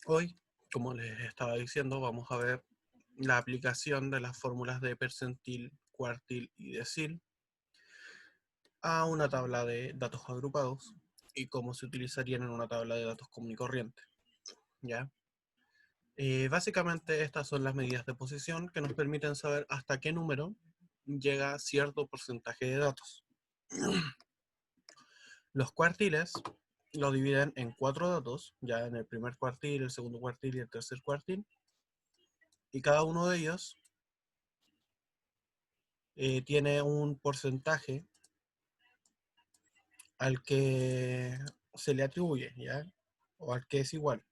Hoy, como les estaba diciendo, vamos a ver la aplicación de las fórmulas de percentil, cuartil y decil a una tabla de datos agrupados y cómo se utilizarían en una tabla de datos común y corriente. ¿Ya? Básicamente estas son las medidas de posición que nos permiten saber hasta qué número llega cierto porcentaje de datos. Los cuartiles lo dividen en 4 datos, ya en el primer cuartil, el segundo cuartil y el tercer cuartil, y cada uno de ellos tiene un porcentaje al que se le atribuye, ¿ya? O al que es igual.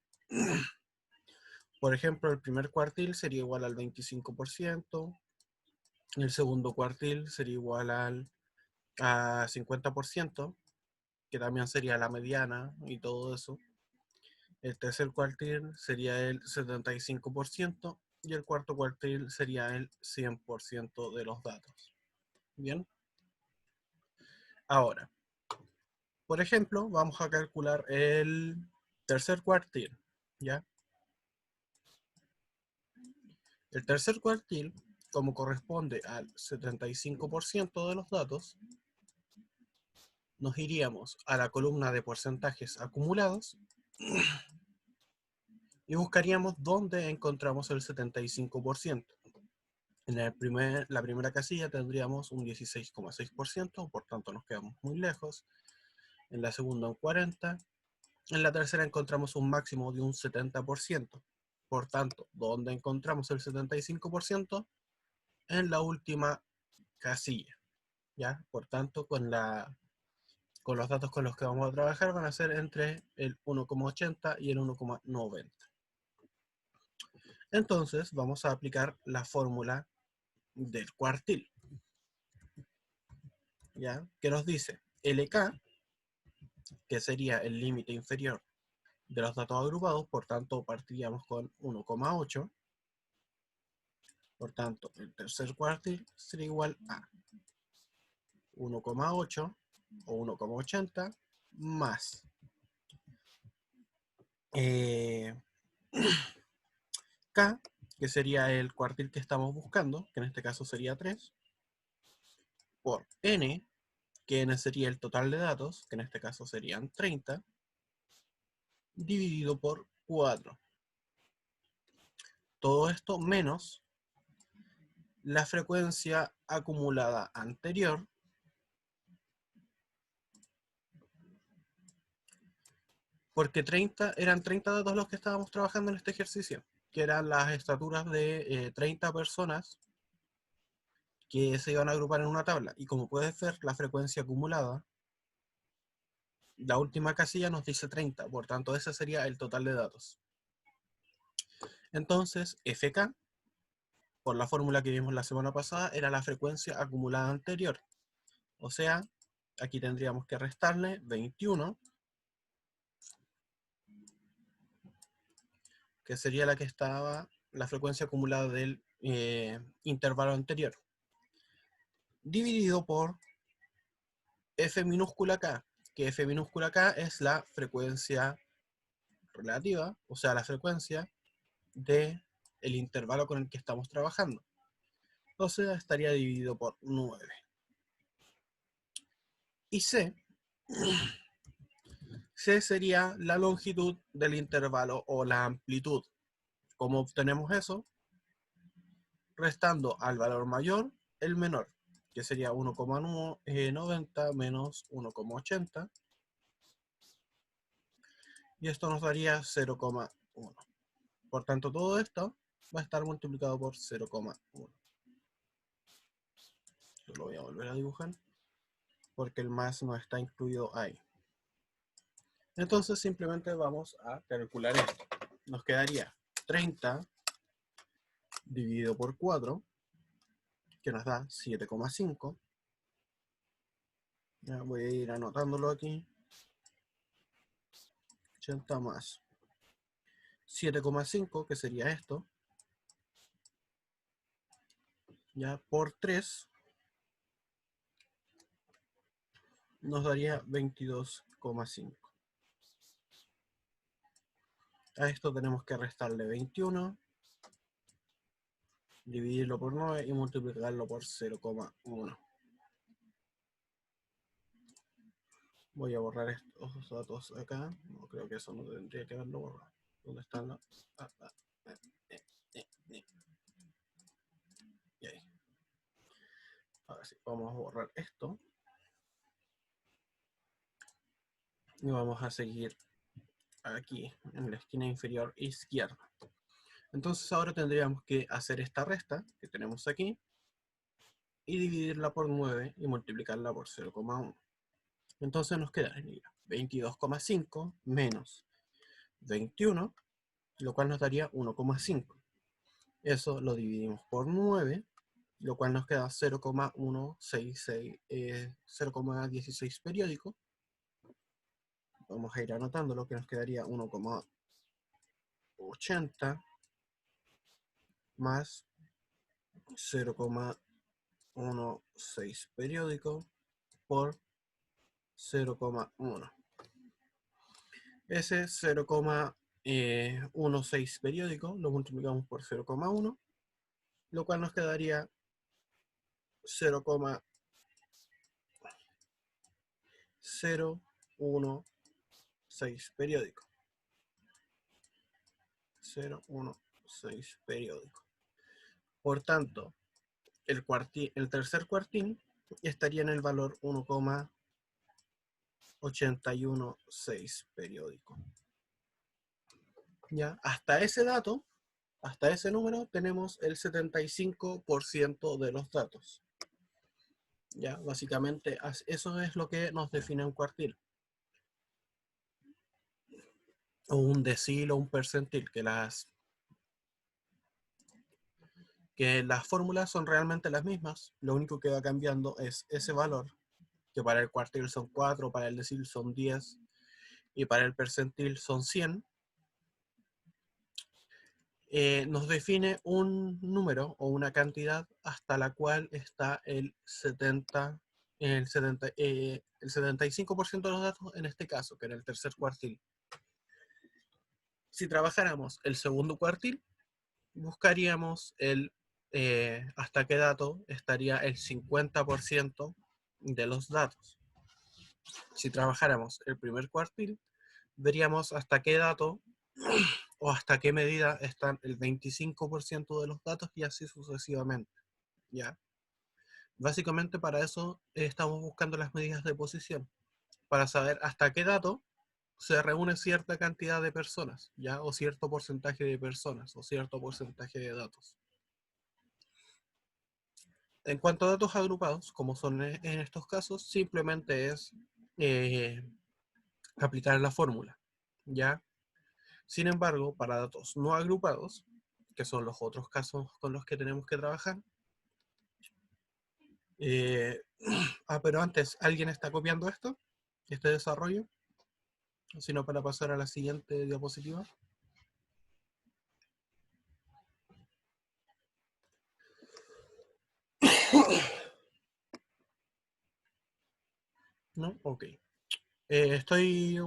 Por ejemplo, el primer cuartil sería igual al 25%, el segundo cuartil sería igual a 50%, que también sería la mediana y todo eso. El tercer cuartil sería el 75% y el cuarto cuartil sería el 100% de los datos. Bien, ahora, por ejemplo, vamos a calcular el tercer cuartil, ¿ya? El tercer cuartil, como corresponde al 75% de los datos, nos iríamos a la columna de porcentajes acumulados y buscaríamos dónde encontramos el 75%. En la primera casilla tendríamos un 16,6%, por tanto nos quedamos muy lejos. En la segunda un 40%. En la tercera encontramos un máximo de un 70%. Por tanto, ¿dónde encontramos el 75%? En la última casilla. ¿Ya? Por tanto, con los datos con los que vamos a trabajar van a ser entre el 1,80 y el 1,90. Entonces, vamos a aplicar la fórmula del cuartil, ¿ya? Que nos dice LK, que sería el límite inferior de los datos agrupados, por tanto, partiríamos con 1,8. Por tanto, el tercer cuartil sería igual a 1,8 o 1,80 más K, que sería el cuartil que estamos buscando, que en este caso sería 3, por N, que N sería el total de datos, que en este caso serían 30, dividido por 4. Todo esto menos la frecuencia acumulada anterior, porque eran 30 datos los que estábamos trabajando en este ejercicio, que eran las estaturas de 30 personas que se iban a agrupar en una tabla. Y como puedes ver, la frecuencia acumulada, la última casilla nos dice 30, por tanto ese sería el total de datos. Entonces, FK, por la fórmula que vimos la semana pasada, era la frecuencia acumulada anterior. O sea, aquí tendríamos que restarle 21, que sería la que estaba, la frecuencia acumulada del intervalo anterior, dividido por F minúscula K, que F minúscula K es la frecuencia relativa, o sea, la frecuencia de el intervalo con el que estamos trabajando. O sea, estaría dividido por 9. Y C sería la longitud del intervalo o la amplitud. ¿Cómo obtenemos eso? Restando al valor mayor el menor, que sería 1,90 menos 1,80. Y esto nos daría 0,1. Por tanto, todo esto va a estar multiplicado por 0,1. Yo lo voy a volver a dibujar porque el más no está incluido ahí. Entonces simplemente vamos a calcular esto. Nos quedaría 30 dividido por 4, que nos da 7,5. Voy a ir anotándolo aquí. 80 más 7,5, que sería esto, ya por 3, nos daría 22,5. A esto tenemos que restarle 21, dividirlo por 9 y multiplicarlo por 0,1. Voy a borrar estos datos acá. No, creo que eso no tendría que haberlo borrado. ¿Dónde están los? Y ahí. Ahora sí, vamos a borrar esto. Y vamos a seguir aquí, en la esquina inferior izquierda. Entonces ahora tendríamos que hacer esta resta que tenemos aquí y dividirla por 9 y multiplicarla por 0,1. Entonces nos quedaría 22,5 menos 21, lo cual nos daría 1,5. Eso lo dividimos por 9, lo cual nos queda 0,16 periódico. Vamos a ir anotando lo que nos quedaría 1,80 más 0,16 periódico por 0,1. Ese 0,16 periódico lo multiplicamos por 0,1, lo cual nos quedaría 0,016 periódico. 0,16 periódico. Por tanto, el tercer cuartil estaría en el valor 1,816 periódico. ¿Ya? Hasta ese dato, hasta ese número, tenemos el 75% de los datos. ¿Ya? Básicamente, eso es lo que nos define un cuartil. O un decil o un percentil, que las fórmulas son realmente las mismas. Lo único que va cambiando es ese valor, que para el cuartil son 4, para el decil son 10 y para el percentil son 100. Nos define un número o una cantidad hasta la cual está el 75% de los datos en este caso, que era el tercer cuartil. Si trabajáramos el segundo cuartil, buscaríamos hasta qué dato estaría el 50% de los datos. Si trabajáramos el primer cuartil, veríamos hasta qué dato o hasta qué medida están el 25% de los datos y así sucesivamente. ¿Ya? Básicamente para eso estamos buscando las medidas de posición, para saber hasta qué dato se reúne cierta cantidad de personas, ¿ya? O cierto porcentaje de personas, o cierto porcentaje de datos. En cuanto a datos agrupados, como son en estos casos, simplemente es aplicar la fórmula, ¿ya? Sin embargo, para datos no agrupados, que son los otros casos con los que tenemos que trabajar, pero antes, ¿alguien está copiando este desarrollo? Sino para pasar a la siguiente diapositiva. ¿No? Ok. Estoy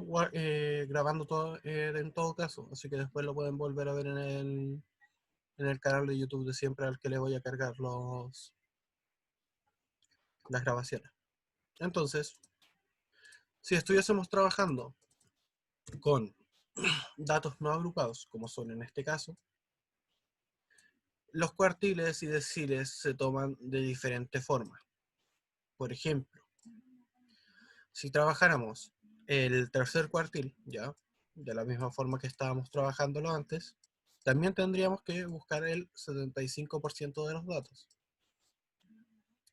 grabando todo en todo caso, así que después lo pueden volver a ver en el canal de YouTube de siempre al que le voy a cargar las grabaciones. Entonces, si estuviésemos trabajando con datos no agrupados, como son en este caso, los cuartiles y deciles se toman de diferente forma. Por ejemplo, si trabajáramos el tercer cuartil, ya, de la misma forma que estábamos trabajándolo antes, también tendríamos que buscar el 75% de los datos.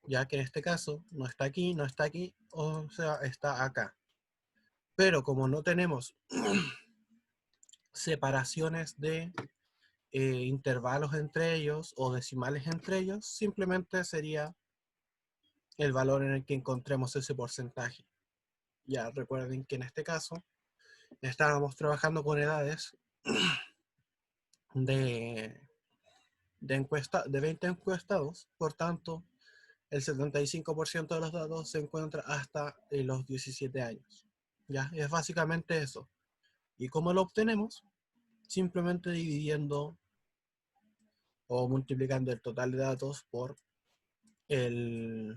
Ya que en este caso no está aquí, o sea, está acá. Pero como no tenemos separaciones de intervalos entre ellos o decimales entre ellos, simplemente sería el valor en el que encontremos ese porcentaje. Ya recuerden que en este caso estábamos trabajando con edades de 20 encuestados, por tanto, el 75% de los datos se encuentra hasta los 17 años. ¿Ya? Es básicamente eso. ¿Y cómo lo obtenemos? simplemente dividiendo o multiplicando el total de datos por el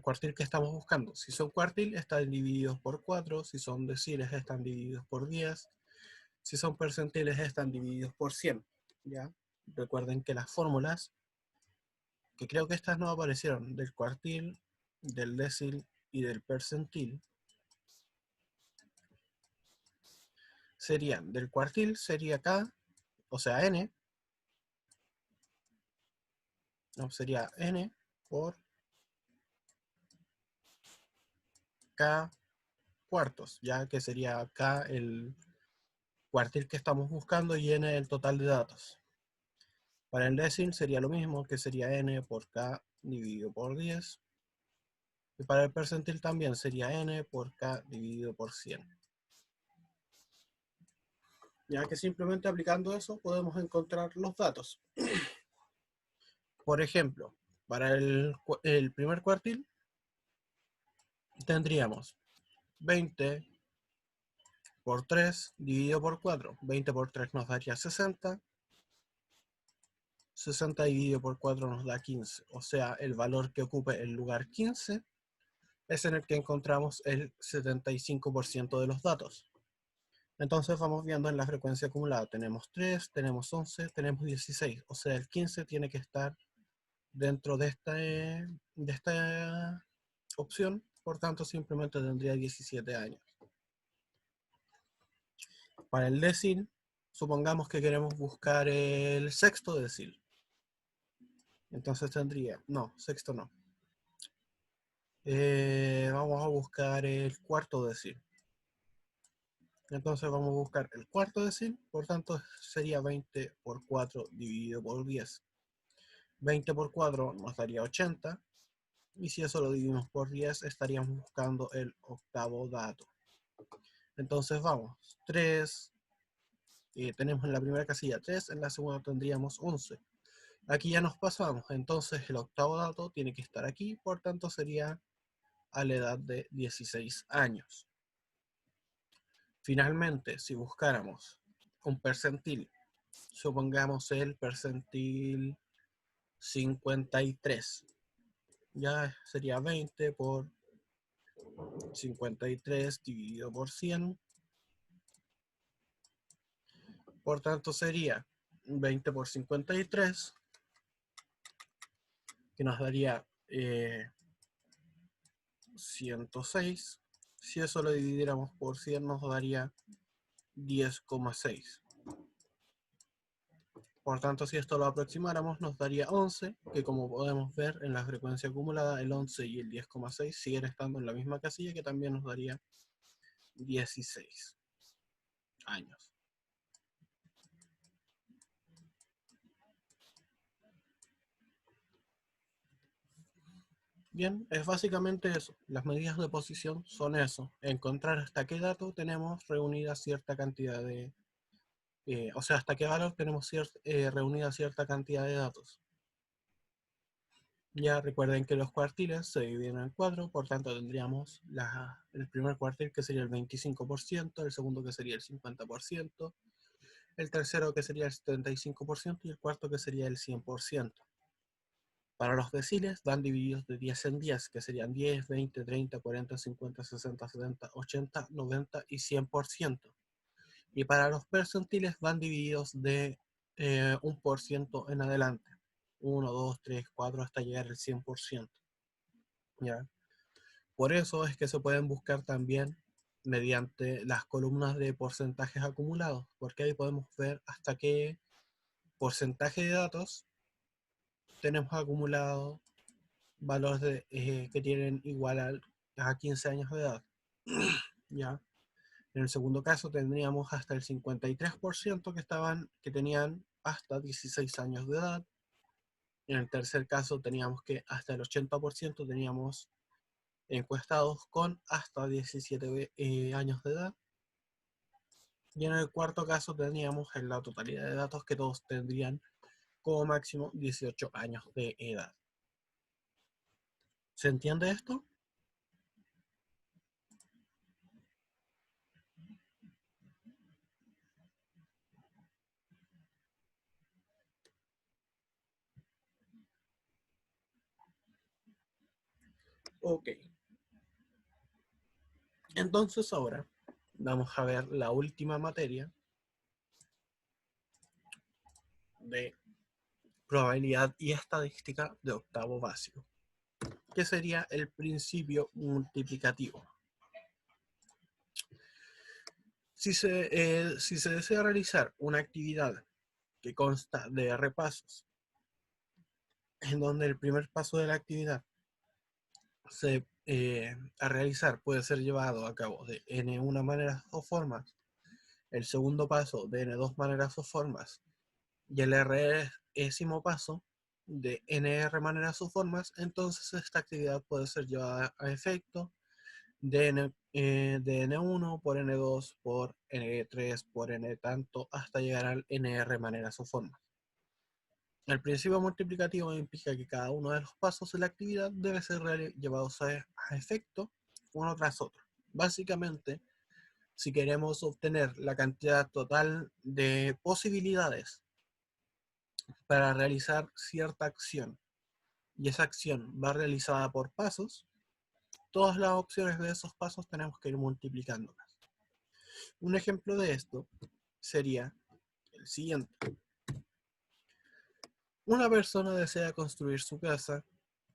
cuartil que estamos buscando. Si son cuartil, están divididos por 4, si son deciles, están divididos por 10, si son percentiles, están divididos por 100. ¿Ya? Recuerden que las fórmulas, que creo que estas no aparecieron, del cuartil, del decil y del percentil, serían, del cuartil sería K, o sea N, no, sería N por K cuartos, ya que sería K el cuartil que estamos buscando y N el total de datos. Para el decil sería lo mismo, que sería N por K dividido por 10. Y para el percentil también sería N por K dividido por 100. Ya que simplemente aplicando eso podemos encontrar los datos. Por ejemplo, para el primer cuartil tendríamos 20 por 3 dividido por 4. 20 por 3 nos daría 60. 60 dividido por 4 nos da 15. O sea, el valor que ocupe el lugar 15 es en el que encontramos el 75% de los datos. Entonces vamos viendo en la frecuencia acumulada. Tenemos 3, tenemos 11, tenemos 16. O sea, el 15 tiene que estar dentro de esta opción. Por tanto, simplemente tendría 17 años. Para el decil, supongamos que queremos buscar el sexto decil. Entonces tendría, no, sexto no. Vamos a buscar el cuarto decil. Entonces vamos a buscar el cuarto decil, por tanto sería 20 por 4 dividido por 10. 20 por 4 nos daría 80, y si eso lo dividimos por 10 estaríamos buscando el octavo dato. Entonces vamos, 3, tenemos en la primera casilla 3, en la segunda tendríamos 11. Aquí ya nos pasamos, entonces el octavo dato tiene que estar aquí, por tanto sería a la edad de 16 años. Finalmente, si buscáramos un percentil, supongamos el percentil 53, ya sería 20 por 53 dividido por 100, por tanto sería 20 por 53, que nos daría 106. Si eso lo dividiéramos por 100 nos daría 10,6. Por tanto, si esto lo aproximáramos, nos daría 11, que como podemos ver en la frecuencia acumulada, el 11 y el 10,6 siguen estando en la misma casilla, que también nos daría 16 años. Bien, es básicamente eso. Las medidas de posición son eso. Encontrar hasta qué dato tenemos reunida cierta cantidad de... o sea, hasta qué valor tenemos reunida cierta cantidad de datos. Ya recuerden que los cuartiles se dividen en 4, por tanto tendríamos el primer cuartil que sería el 25%, el segundo que sería el 50%, el tercero que sería el 75% y el cuarto que sería el 100%. Para los deciles van divididos de 10 en 10, que serían 10, 20, 30, 40, 50, 60, 70, 80, 90 y 100%. Y para los percentiles van divididos de 1% en adelante. 1, 2, 3, 4 hasta llegar al 100%. ¿Ya? Por eso es que se pueden buscar también mediante las columnas de porcentajes acumulados, porque ahí podemos ver hasta qué porcentaje de datos tenemos acumulado valores que tienen igual a 15 años de edad. ¿Ya? En el segundo caso tendríamos hasta el 53% que tenían hasta 16 años de edad. En el tercer caso teníamos que hasta el 80% teníamos encuestados con hasta 17 años de edad. Y en el cuarto caso teníamos en la totalidad de datos que todos tendrían como máximo 18 años de edad. ¿Se entiende esto? Ok. Entonces ahora vamos a ver la última materia de probabilidad y estadística de octavo básico, que sería el principio multiplicativo. Si se desea realizar una actividad que consta de repasos, en donde el primer paso de la actividad a realizar puede ser llevado a cabo de n una maneras o formas, el segundo paso de n dos maneras o formas, y el résimo paso de nr maneras o formas, entonces esta actividad puede ser llevada a efecto de n1 por n2 por n3 por n tanto hasta llegar al nr maneras o formas. El principio multiplicativo implica que cada uno de los pasos de la actividad debe ser llevados a efecto uno tras otro. Básicamente, si queremos obtener la cantidad total de posibilidades para realizar cierta acción y esa acción va realizada por pasos, todas las opciones de esos pasos tenemos que ir multiplicándolas. Un ejemplo de esto sería el siguiente. Una persona desea construir su casa,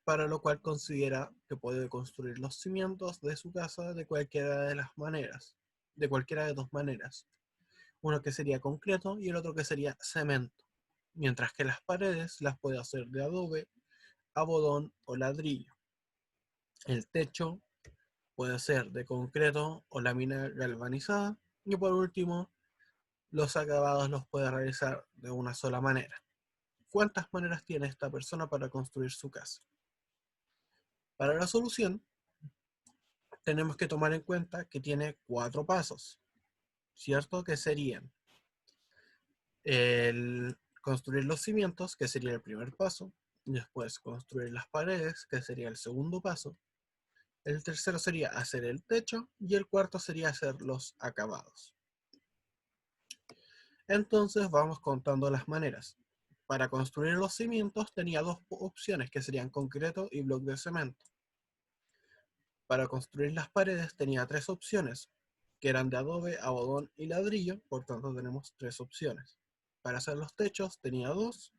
para lo cual considera que puede construir los cimientos de su casa de cualquiera de las maneras, de cualquiera de dos maneras. Uno que sería concreto y el otro que sería cemento, mientras que las paredes las puede hacer de adobe, algodón o ladrillo. El techo puede ser de concreto o lámina galvanizada y por último, los acabados los puede realizar de una sola manera. ¿Cuántas maneras tiene esta persona para construir su casa? Para la solución, tenemos que tomar en cuenta que tiene 4 pasos, ¿cierto? Que serían el construir los cimientos, que sería el primer paso, después construir las paredes, que sería el segundo paso, el tercero sería hacer el techo y el cuarto sería hacer los acabados. Entonces vamos contando las maneras. Para construir los cimientos tenía dos opciones, que serían concreto y bloque de cemento. Para construir las paredes tenía 3 opciones, que eran de adobe, algodón y ladrillo, por tanto tenemos 3 opciones. Para hacer los techos tenía 2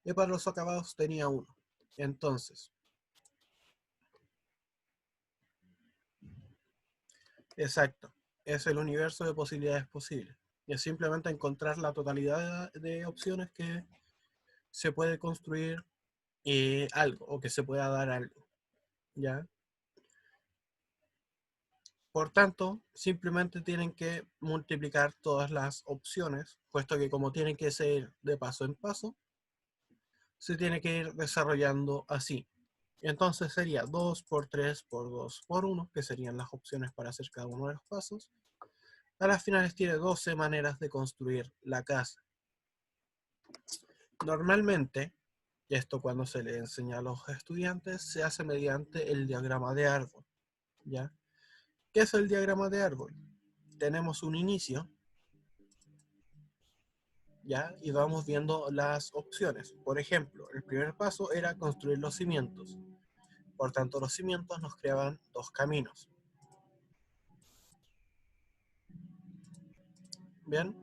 y para los acabados tenía 1. Entonces, exacto, es el universo de posibilidades posibles. Y es simplemente encontrar la totalidad de opciones que se puede construir algo o que se pueda dar algo, ¿ya? Por tanto, simplemente tienen que multiplicar todas las opciones, puesto que como tienen que ser de paso en paso, se tiene que ir desarrollando así. Entonces sería 2 por 3 por 2 por 1, que serían las opciones para hacer cada uno de los pasos. A las finales tiene 12 maneras de construir la casa. Normalmente, esto cuando se le enseña a los estudiantes, se hace mediante el diagrama de árbol, ¿ya? ¿Qué es el diagrama de árbol? Tenemos un inicio, ¿ya? Y vamos viendo las opciones. Por ejemplo, el primer paso era construir los cimientos. Por tanto, los cimientos nos creaban 2 caminos. Bien,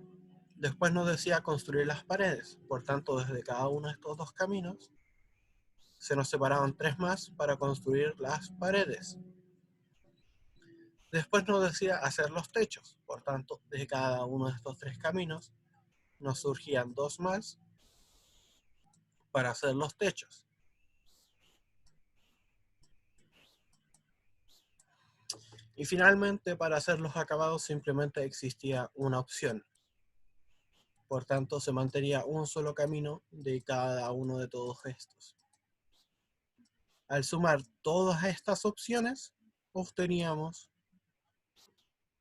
después nos decía construir las paredes. Por tanto, desde cada uno de estos 2 caminos se nos separaban 3 más para construir las paredes. Después nos decía hacer los techos. Por tanto, de cada uno de estos 3 caminos nos surgían 2 más para hacer los techos. Y finalmente, para hacer los acabados simplemente existía una opción. Por tanto, se mantenía un solo camino de cada uno de todos estos. Al sumar todas estas opciones, obteníamos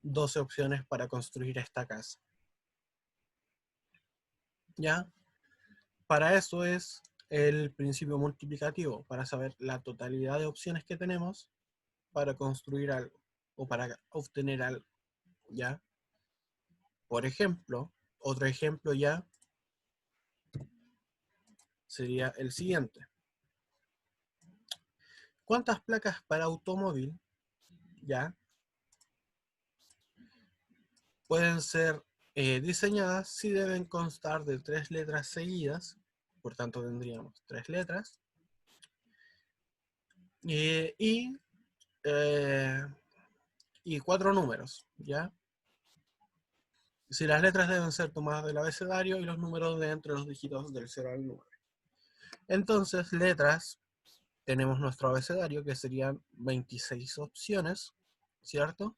12 opciones para construir esta casa. ¿Ya? Para eso es el principio multiplicativo, para saber la totalidad de opciones que tenemos para construir algo o para obtener algo. ¿Ya? Por ejemplo, otro ejemplo ya sería el siguiente. ¿Cuántas placas para automóvil ya pueden ser diseñadas si deben constar de 3 letras seguidas? Por tanto, tendríamos 3 letras. Y 4 números, ¿ya? Si las letras deben ser tomadas del abecedario y los números de entre los dígitos del 0 al 9. Entonces, letras, tenemos nuestro abecedario que serían 26 opciones, ¿cierto?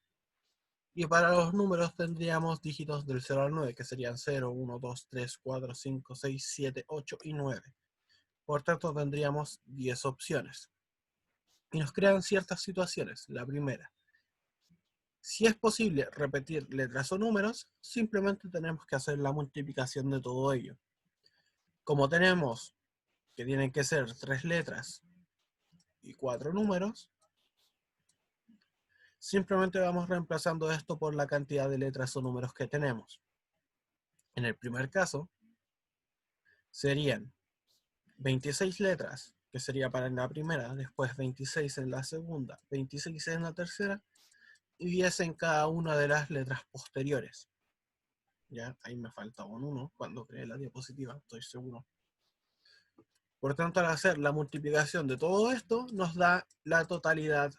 Y para los números tendríamos dígitos del 0 al 9, que serían 0, 1, 2, 3, 4, 5, 6, 7, 8 y 9. Por tanto, tendríamos 10 opciones. Y nos crean ciertas situaciones. La primera, si es posible repetir letras o números, simplemente tenemos que hacer la multiplicación de todo ello. Como tenemos que tienen que ser 3 letras y 4 números, simplemente vamos reemplazando esto por la cantidad de letras o números que tenemos. En el primer caso, serían 26 letras, que sería para la primera, después 26 en la segunda, 26 en la tercera, y 10 en cada una de las letras posteriores. Ya, ahí me faltaba un 1 cuando creé la diapositiva, estoy seguro. Por tanto, al hacer la multiplicación de todo esto, nos da la totalidad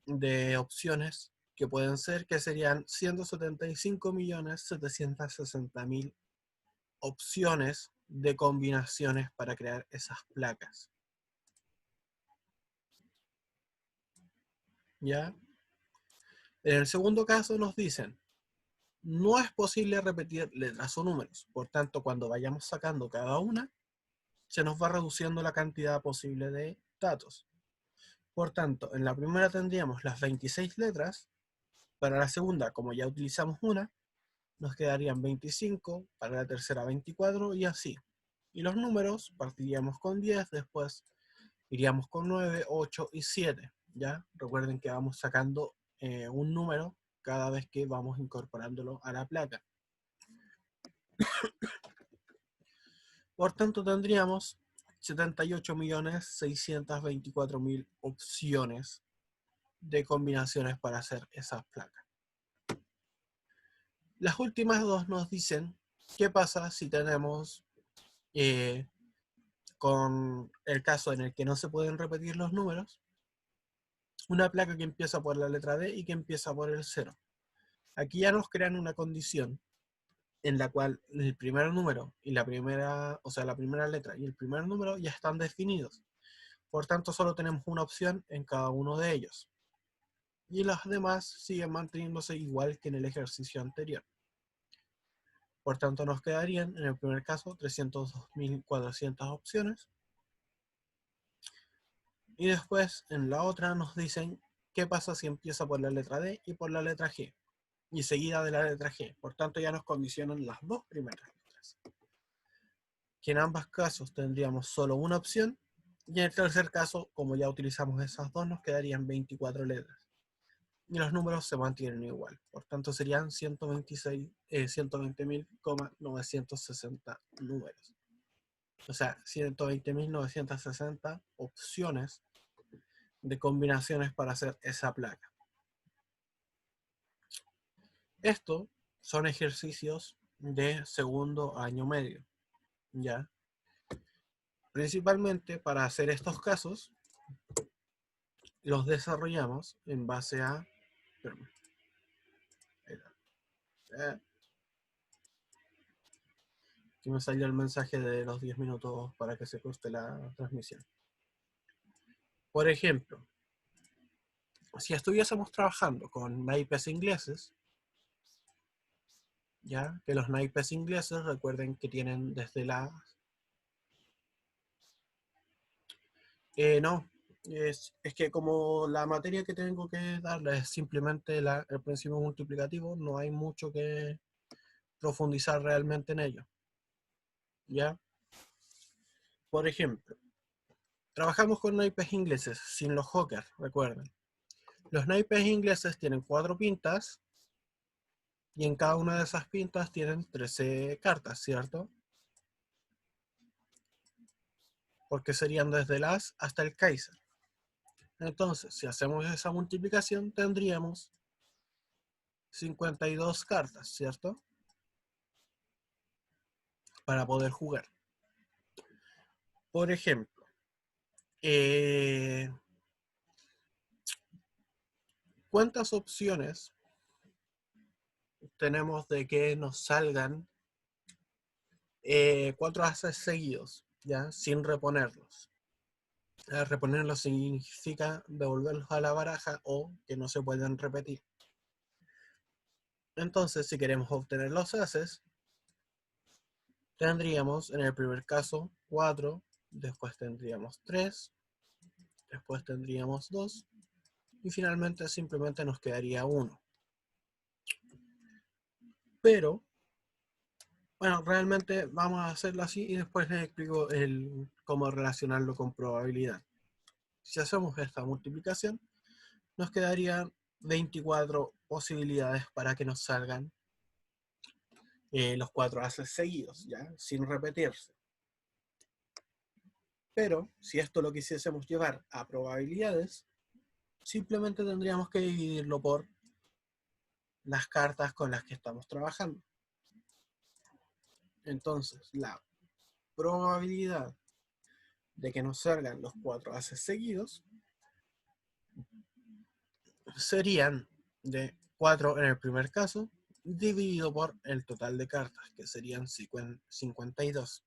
de opciones que pueden ser, que serían 175.760.000 opciones de combinaciones para crear esas placas. ¿Ya? En el segundo caso nos dicen, no es posible repetir letras o números, por tanto, cuando vayamos sacando cada una, se nos va reduciendo la cantidad posible de datos. Por tanto, en la primera tendríamos las 26 letras, para la segunda, como ya utilizamos una, nos quedarían 25, para la tercera 24 y así. Y los números partiríamos con 10, después iríamos con 9, 8 y 7. ¿Ya? Recuerden que vamos sacando un número cada vez que vamos incorporándolo a la placa. Por tanto, tendríamos 78.624.000 opciones de combinaciones para hacer esas placas. Las últimas dos nos dicen qué pasa si tenemos con el caso en el que no se pueden repetir los números, una placa que empieza por la letra D y que empieza por el 0. Aquí ya nos crean una condición en la cual el primer número y la primera letra y el primer número ya están definidos. Por tanto, solo tenemos una opción en cada uno de ellos. Y las demás siguen manteniéndose igual que en el ejercicio anterior. Por tanto, nos quedarían, en el primer caso, 302.400 opciones. Y después, en la otra, nos dicen qué pasa si empieza por la letra D y por la letra G. Y seguida de la letra G. Por tanto, ya nos condicionan las dos primeras letras. Que en ambos casos tendríamos solo una opción. Y en el tercer caso, como ya utilizamos esas dos, nos quedarían 24 letras. Y los números se mantienen igual. Por tanto, serían 120.960 números. O sea, 120.960 opciones de combinaciones para hacer esa placa. Estos son ejercicios de segundo año medio, ¿ya? Principalmente para hacer estos casos, los desarrollamos en base a... Aquí me salió el mensaje de los 10 minutos para que se corte la transmisión. Por ejemplo, si estuviésemos trabajando con naipes ingleses, ya que los naipes ingleses, recuerden que tienen desde la... no, es que como la materia que tengo que darles es simplemente el principio multiplicativo, no hay mucho que profundizar realmente en ello. ¿Ya? Por ejemplo, trabajamos con naipes ingleses sin los jokers, recuerden. Los naipes ingleses tienen 4 pintas y en cada una de esas pintas tienen 13 cartas, ¿cierto? Porque serían desde el as hasta el Kaiser. Entonces, si hacemos esa multiplicación, tendríamos 52 cartas, ¿cierto? Para poder jugar. Por ejemplo, ¿cuántas opciones tenemos de que nos salgan 4 ases seguidos, ya, sin reponerlos? Reponerlos significa devolverlos a la baraja o que no se pueden repetir. Entonces, si queremos obtener los ases, tendríamos en el primer caso 4, después tendríamos 3, después tendríamos 2 y finalmente simplemente nos quedaría 1. Pero, bueno, realmente vamos a hacerlo así y después les explico cómo relacionarlo con probabilidad. Si hacemos esta multiplicación, nos quedarían 24 posibilidades para que nos salgan los 4 ases seguidos, ¿ya? Sin repetirse. Pero si esto lo quisiésemos llevar a probabilidades, simplemente tendríamos que dividirlo por las cartas con las que estamos trabajando. Entonces, la probabilidad de que nos salgan los 4 ases seguidos serían de 4 en el primer caso, dividido por el total de cartas, que serían 52.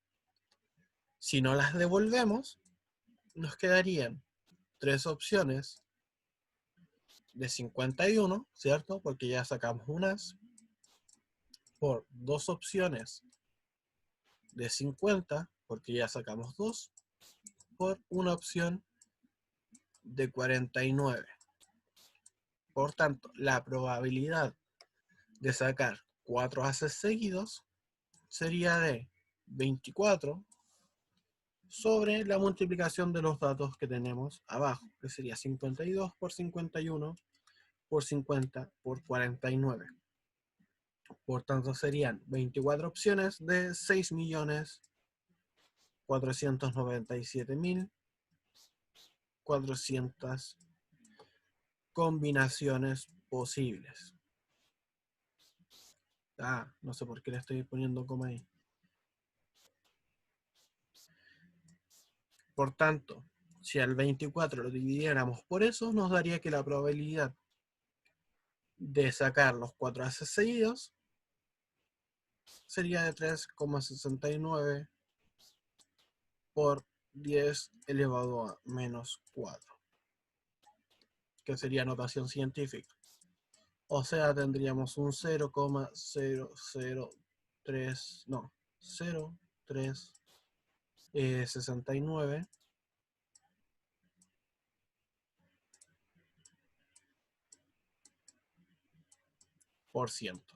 Si no las devolvemos, nos quedarían 3 opciones de 51, ¿cierto? Porque ya sacamos un as, por 2 opciones de 50, porque ya sacamos 2, por una opción de 49. Por tanto, la probabilidad de sacar 4 ases seguidos sería de 24 sobre la multiplicación de los datos que tenemos abajo, que sería 52 por 51 por 50 por 49. Por tanto, serían 24 opciones de 6.497.400 combinaciones posibles. No sé por qué le estoy poniendo coma ahí. Por tanto, si al 24 lo dividiéramos por eso, nos daría que la probabilidad de sacar los 4 ases seguidos sería de 3,69 por 10 elevado a menos 4, que sería notación científica. O sea, tendríamos un 0,003, no, 0,369 por ciento.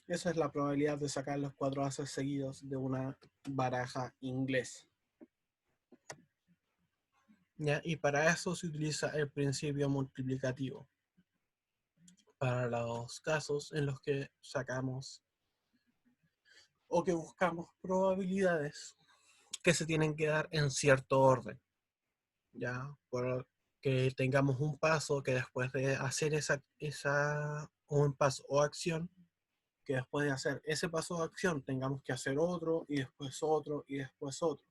Esa es la probabilidad de sacar los 4 ases seguidos de una baraja inglesa. ¿Ya? Y para eso se utiliza el principio multiplicativo. Para los casos en los que sacamos o que buscamos probabilidades que se tienen que dar en cierto orden. ¿Ya? Por que tengamos un paso que después de hacer un paso o acción, que después de hacer ese paso o acción tengamos que hacer otro y después otro y después otro.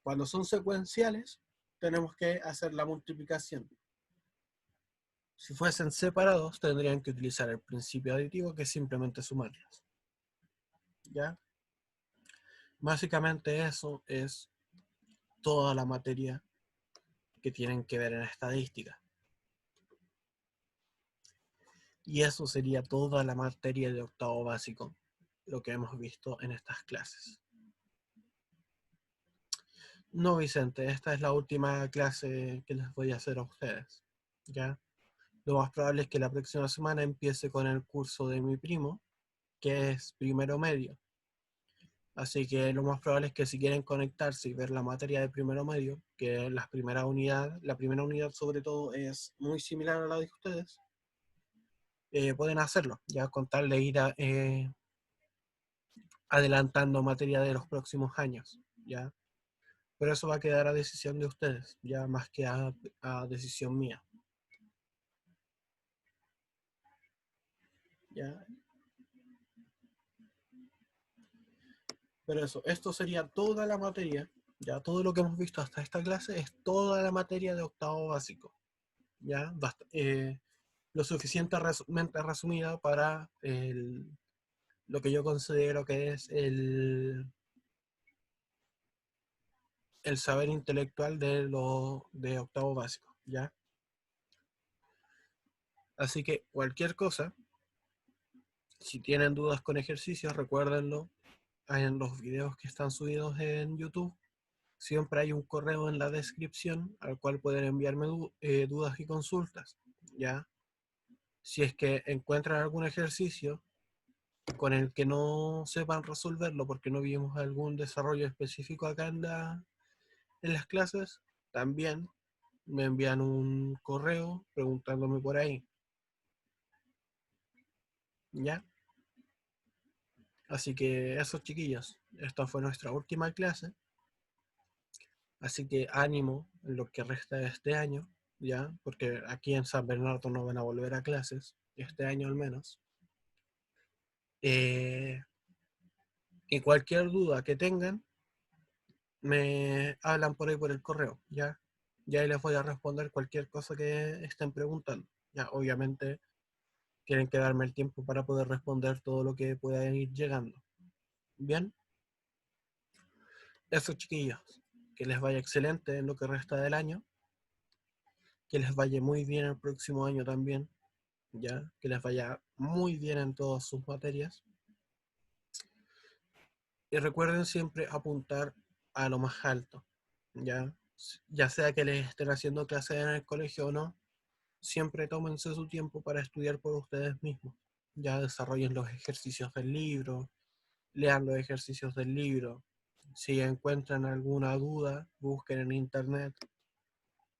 Cuando son secuenciales, tenemos que hacer la multiplicación. Si fuesen separados, tendrían que utilizar el principio aditivo, que es simplemente sumarlas. ¿Ya? Básicamente eso es toda la materia que tienen que ver en estadística. Y eso sería toda la materia de octavo básico, lo que hemos visto en estas clases. No, Vicente, esta es la última clase que les voy a hacer a ustedes. ¿Ya? Lo más probable es que la próxima semana empiece con el curso de mi primo, que es primero medio. Así que lo más probable es que si quieren conectarse y ver la materia de primero medio, que la primera unidad sobre todo es muy similar a la de ustedes, pueden hacerlo, ya con tal de ir adelantando materia de los próximos años, ¿ya? Pero eso va a quedar a decisión de ustedes, ya más que a decisión mía, ¿ya? Pero eso, esto sería toda la materia, ya todo lo que hemos visto hasta esta clase es toda la materia de octavo básico, ya lo suficientemente resumida para lo que yo considero que es el saber intelectual de octavo básico, ¿ya? Así que cualquier cosa, si tienen dudas con ejercicios, recuérdenlo en los videos que están subidos en YouTube. Siempre hay un correo en la descripción al cual pueden enviarme dudas y consultas, ¿ya? Si es que encuentran algún ejercicio con el que no sepan resolverlo porque no vimos algún desarrollo específico acá en las clases, también me envían un correo preguntándome por ahí, ¿ya? Así que eso, chiquillos, esta fue nuestra última clase, así que ánimo en lo que resta de este año, ¿ya? Porque aquí en San Bernardo no van a volver a clases, este año al menos. Eh, y cualquier duda que tengan, me hablan por ahí por el correo, ¿ya? Ya ahí les voy a responder cualquier cosa que estén preguntando. Ya, obviamente tienen que darme el tiempo para poder responder todo lo que pueda ir llegando. Bien, eso, chiquillos, que les vaya excelente en lo que resta del año, que les vaya muy bien el próximo año también, ya, que les vaya muy bien en todas sus materias. Y recuerden siempre apuntar a lo más alto, ya, ya sea que les estén haciendo clases en el colegio o no, siempre tómense su tiempo para estudiar por ustedes mismos. Ya desarrollen los ejercicios del libro, lean los ejercicios del libro. Si encuentran alguna duda, busquen en internet,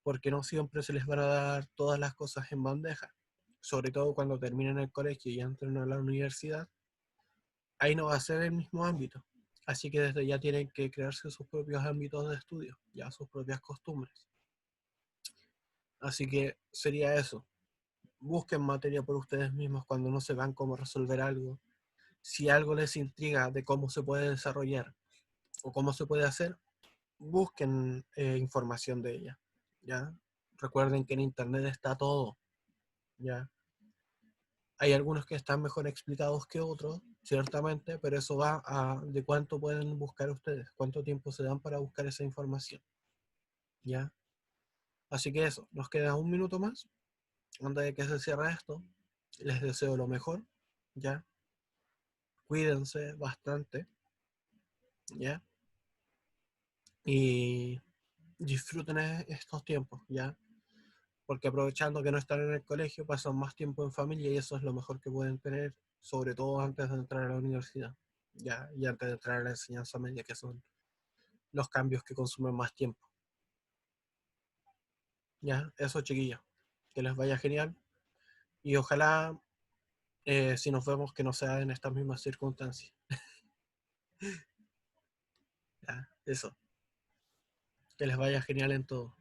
porque no siempre se les van a dar todas las cosas en bandeja. Sobre todo cuando terminen el colegio y entren a la universidad, ahí no va a ser el mismo ámbito. Así que desde ya tienen que crearse sus propios ámbitos de estudio, ya sus propias costumbres. Así que sería eso. Busquen materia por ustedes mismos cuando no sepan cómo resolver algo. Si algo les intriga de cómo se puede desarrollar o cómo se puede hacer, busquen información de ella, ¿ya? Recuerden que en internet está todo, ¿ya? Hay algunos que están mejor explicados que otros, ciertamente, pero eso va de cuánto pueden buscar ustedes, cuánto tiempo se dan para buscar esa información, ¿ya? Así que eso, nos queda un minuto más antes de que se cierre esto. Les deseo lo mejor, ¿ya? Cuídense bastante, ¿ya? Y disfruten estos tiempos, ¿ya? Porque aprovechando que no están en el colegio, pasan más tiempo en familia y eso es lo mejor que pueden tener, sobre todo antes de entrar a la universidad, ¿ya? Y antes de entrar a la enseñanza media, que son los cambios que consumen más tiempo, ¿ya? Eso, chiquillos, que les vaya genial y ojalá si nos vemos que no sea en estas mismas circunstancias, ¿ya? Eso, que les vaya genial en todo.